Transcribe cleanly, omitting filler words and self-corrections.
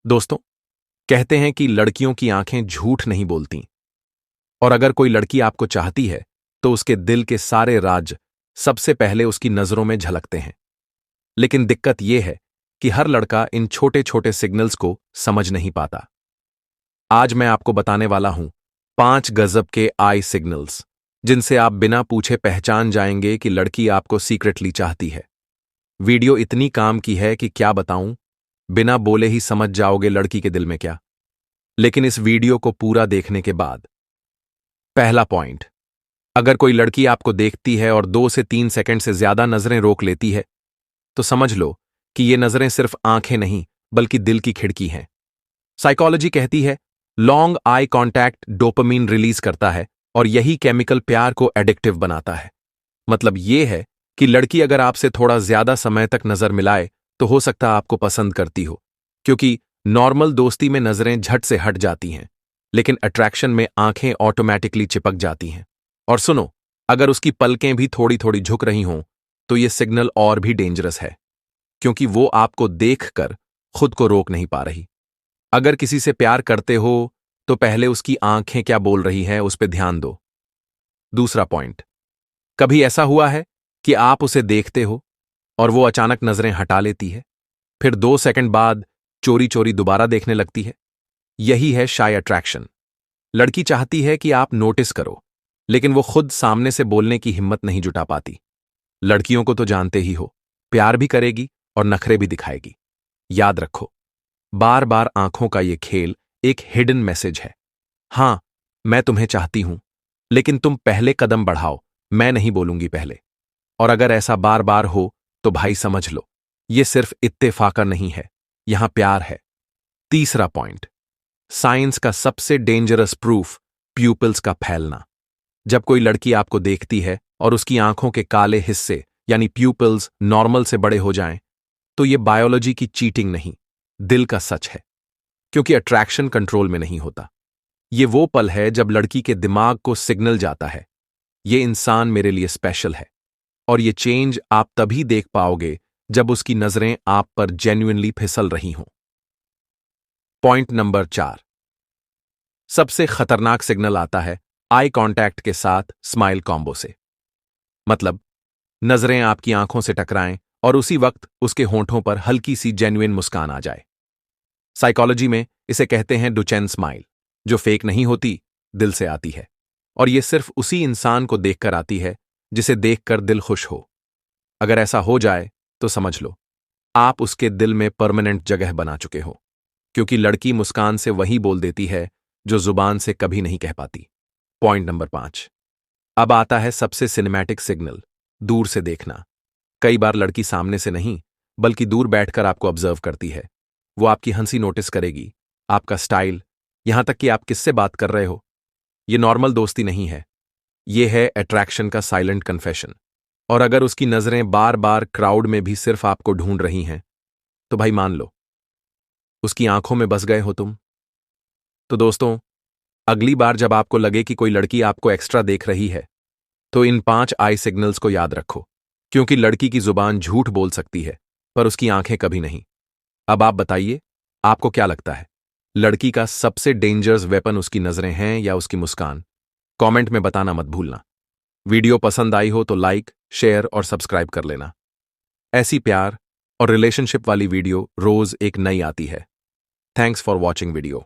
दोस्तों, कहते हैं कि लड़कियों की आंखें झूठ नहीं बोलती और अगर कोई लड़की आपको चाहती है तो उसके दिल के सारे राज सबसे पहले उसकी नजरों में झलकते हैं। लेकिन दिक्कत यह है कि हर लड़का इन छोटे छोटे सिग्नल्स को समझ नहीं पाता। आज मैं आपको बताने वाला हूं 5 गजब के आई सिग्नल्स जिनसे आप बिना पूछे पहचान जाएंगे कि लड़की आपको सीक्रेटली चाहती है। वीडियो इतनी काम की है कि क्या बताऊं, बिना बोले ही समझ जाओगे लड़की के दिल में क्या। लेकिन इस वीडियो को पूरा देखने के बाद पहला पॉइंट, अगर कोई लड़की आपको देखती है और 2 से 3 सेकंड से ज्यादा नजरें रोक लेती है तो समझ लो कि ये नजरें सिर्फ आंखें नहीं बल्कि दिल की खिड़की हैं। साइकोलॉजी कहती है long eye contact dopamine release करता है और यही केमिकल प्यार को एडिक्टिव बनाता है। मतलब ये है कि लड़की अगर आपसे थोड़ा ज्यादा समय तक नजर मिलाए तो हो सकता है आपको पसंद करती हो, क्योंकि नॉर्मल दोस्ती में नजरें झट से हट जाती हैं लेकिन अट्रैक्शन में आंखें ऑटोमेटिकली चिपक जाती हैं। और सुनो, अगर उसकी पलकें भी थोड़ी थोड़ी झुक रही हों तो यह सिग्नल और भी डेंजरस है, क्योंकि वो आपको देखकर खुद को रोक नहीं पा रही। अगर किसी से प्यार करते हो तो पहले उसकी आंखें क्या बोल रही हैं उस पर ध्यान दो। दूसरा पॉइंट, कभी ऐसा हुआ है कि आप उसे देखते हो और वो अचानक नजरें हटा लेती है, फिर 2 सेकंड बाद चोरी चोरी दोबारा देखने लगती है? यही है शाय अट्रैक्शन। लड़की चाहती है कि आप नोटिस करो, लेकिन वो खुद सामने से बोलने की हिम्मत नहीं जुटा पाती। लड़कियों को तो जानते ही हो, प्यार भी करेगी और नखरे भी दिखाएगी। याद रखो, बार बार आंखों का ये खेल एक हिडन मैसेज है। हां, मैं तुम्हें चाहती हूं, लेकिन तुम पहले कदम बढ़ाओ, मैं नहीं बोलूंगी पहले। और अगर ऐसा बार बार हो तो भाई समझ लो, ये सिर्फ इत्तेफाका नहीं है, यहां प्यार है। तीसरा पॉइंट, साइंस का सबसे डेंजरस प्रूफ, प्यूपिल्स का फैलना। जब कोई लड़की आपको देखती है और उसकी आंखों के काले हिस्से यानी प्यूपिल्स नॉर्मल से बड़े हो जाएं, तो ये बायोलॉजी की चीटिंग नहीं, दिल का सच है, क्योंकि अट्रैक्शन कंट्रोल में नहीं होता। ये वो पल है जब लड़की के दिमाग को सिग्नल जाता है, ये इंसान मेरे लिए स्पेशल है। और ये चेंज आप तभी देख पाओगे जब उसकी नजरें आप पर जेन्युइनली फिसल रही हों। पॉइंट नंबर 4, सबसे खतरनाक सिग्नल आता है आई कांटेक्ट के साथ स्माइल कॉम्बो से। मतलब नजरें आपकी आंखों से टकराएं और उसी वक्त उसके होंठों पर हल्की सी जेन्युइन मुस्कान आ जाए। साइकोलॉजी में इसे कहते हैं डुचेन स्माइल, जो फेक नहीं होती, दिल से आती है। और ये सिर्फ उसी इंसान को देखकर आती है जिसे देखकर दिल खुश हो। अगर ऐसा हो जाए तो समझ लो आप उसके दिल में परमानेंट जगह बना चुके हो, क्योंकि लड़की मुस्कान से वही बोल देती है जो जुबान से कभी नहीं कह पाती। पॉइंट नंबर 5, अब आता है सबसे सिनेमैटिक सिग्नल, दूर से देखना। कई बार लड़की सामने से नहीं बल्कि दूर बैठकर आपको ऑब्जर्व करती है। वो आपकी हंसी नोटिस करेगी, आपका स्टाइल, यहां तक कि आप किससे बात कर रहे हो। ये नॉर्मल दोस्ती नहीं है, ये है अट्रैक्शन का साइलेंट कन्फेशन। और अगर उसकी नजरें बार बार क्राउड में भी सिर्फ आपको ढूंढ रही हैं तो भाई मान लो उसकी आंखों में बस गए हो तुम। तो दोस्तों, अगली बार जब आपको लगे कि कोई लड़की आपको एक्स्ट्रा देख रही है तो इन 5 आई सिग्नल्स को याद रखो, क्योंकि लड़की की जुबान झूठ बोल सकती है पर उसकी आंखें कभी नहीं। अब आप बताइए, आपको क्या लगता है, लड़की का सबसे डेंजरस वेपन उसकी नजरें हैं या उसकी मुस्कान? कमेंट में बताना मत भूलना। वीडियो पसंद आई हो तो लाइक, शेयर और सब्सक्राइब कर लेना। ऐसी प्यार और रिलेशनशिप वाली वीडियो रोज एक नई आती है। Thanks for watching video.